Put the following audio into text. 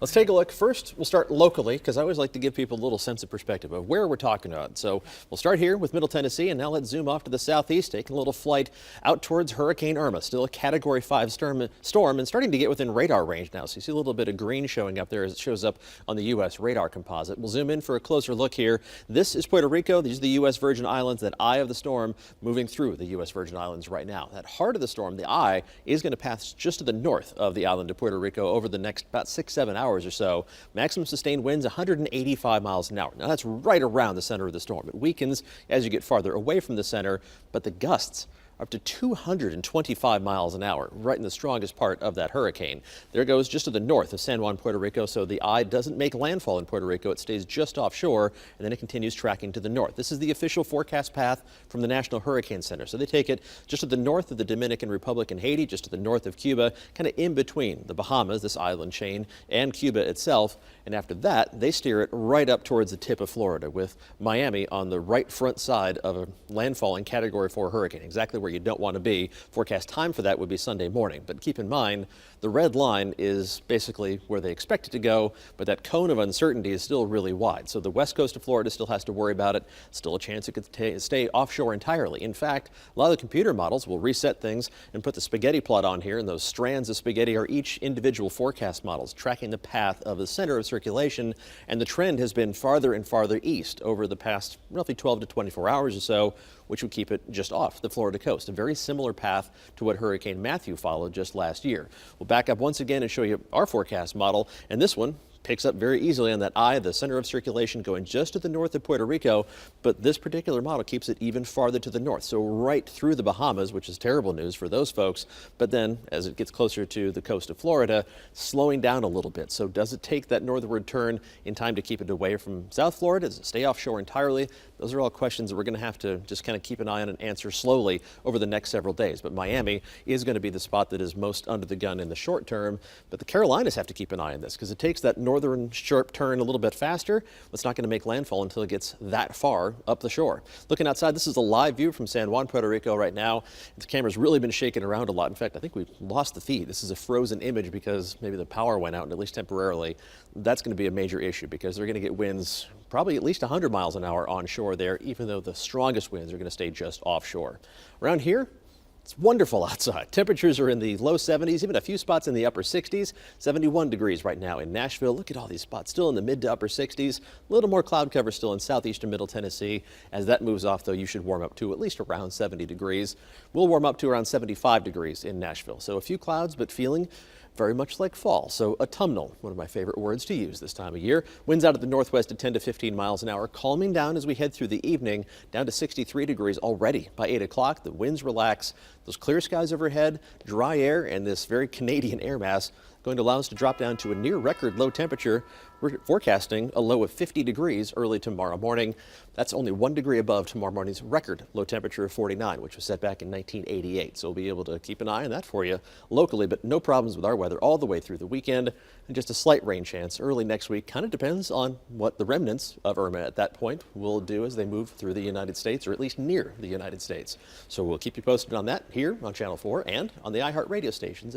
Let's take a look. First, we'll start locally because I always like to give people a little sense of perspective of where we're talking about. So we'll start here with Middle Tennessee, and now let's zoom off to the southeast, taking a little flight out towards Hurricane Irma. Still a Category 5 storm and starting to get within radar range now. So you see a little bit of green showing up there as it shows up on the U.S. radar composite. We'll zoom in for a closer look here. This is Puerto Rico. These are the U.S. Virgin Islands. That eye of the storm moving through the U.S. Virgin Islands right now. That heart of the storm, the eye, is going to pass just to the north of the island of Puerto Rico over the next about 6-7 hours or so. Maximum sustained winds 185 miles an hour. Now that's right around the center of the storm. It weakens as you get farther away from the center, but the gusts up to 225 miles an hour, right in the strongest part of that hurricane. There it goes just to the north of San Juan, Puerto Rico, so the eye doesn't make landfall in Puerto Rico. It stays just offshore, and then it continues tracking to the north. This is the official forecast path from the National Hurricane Center. So they take it just to the north of the Dominican Republic and Haiti, just to the north of Cuba, kind of in between the Bahamas, this island chain, and Cuba itself. And after that, they steer it right up towards the tip of Florida, with Miami on the right front side of a landfalling Category 4 hurricane, exactly where you don't want to be. Forecast time for that would be Sunday morning. But keep in mind, the red line is basically where they expect it to go, but that cone of uncertainty is still really wide. So the west coast of Florida still has to worry about it. Still a chance it could stay offshore entirely. In fact, a lot of the computer models will reset things and put the spaghetti plot on here, and those strands of spaghetti are each individual forecast models tracking the path of the center of circulation, and the trend has been farther and farther east over the past roughly 12 to 24 hours or so, which would keep it just off the Florida coast. A very similar path to what Hurricane Matthew followed just last year. We'll back up once again and show you our forecast model, and this one picks up very easily on that eye, the center of circulation going just to the north of Puerto Rico, but this particular model keeps it even farther to the north, so right through the Bahamas, which is terrible news for those folks. But then as it gets closer to the coast of Florida, slowing down a little bit. So does it take that northward turn in time to keep it away from South Florida? Does it stay offshore entirely? Those are all questions that we're going to have to just kind of keep an eye on and answer slowly over the next several days. But Miami is going to be the spot that is most under the gun in the short term. But the Carolinas have to keep an eye on this because it takes that northern sharp turn a little bit faster. It's not going to make landfall until it gets that far up the shore. Looking outside, this is a live view from San Juan, Puerto Rico right now. The camera's really been shaking around a lot. In fact, I think we lost the feed. This is a frozen image because maybe the power went out, and at least temporarily. That's going to be a major issue because they're going to get winds probably at least 100 miles an hour onshore there, even though the strongest winds are going to stay just offshore. Around here, it's wonderful outside. Temperatures are in the low 70s, even a few spots in the upper 60s. 71 degrees right now in Nashville. Look at all these spots still in the mid to upper 60s. A little more cloud cover still in southeastern Middle Tennessee. As that moves off, though, you should warm up to at least around 70 degrees. We'll warm up to around 75 degrees in Nashville. So a few clouds, but feeling very much like fall. So autumnal, one of my favorite words to use this time of year. Winds out of the northwest at 10 to 15 miles an hour, calming down as we head through the evening, down to 63 degrees already by 8 o'clock. The winds relax. Those clear skies overhead, dry air, and this very Canadian air mass going to allow us to drop down to a near record low temperature. We're forecasting a low of 50 degrees early tomorrow morning. That's only 1 degree above tomorrow morning's record low temperature of 49, which was set back in 1988. So we'll be able to keep an eye on that for you locally, but no problems with our weather all the way through the weekend. And just a slight rain chance early next week. Kind of depends on what the remnants of Irma at that point will do as they move through the United States, or at least near the United States. So we'll keep you posted on that here on Channel 4 and on the iHeart radio stations.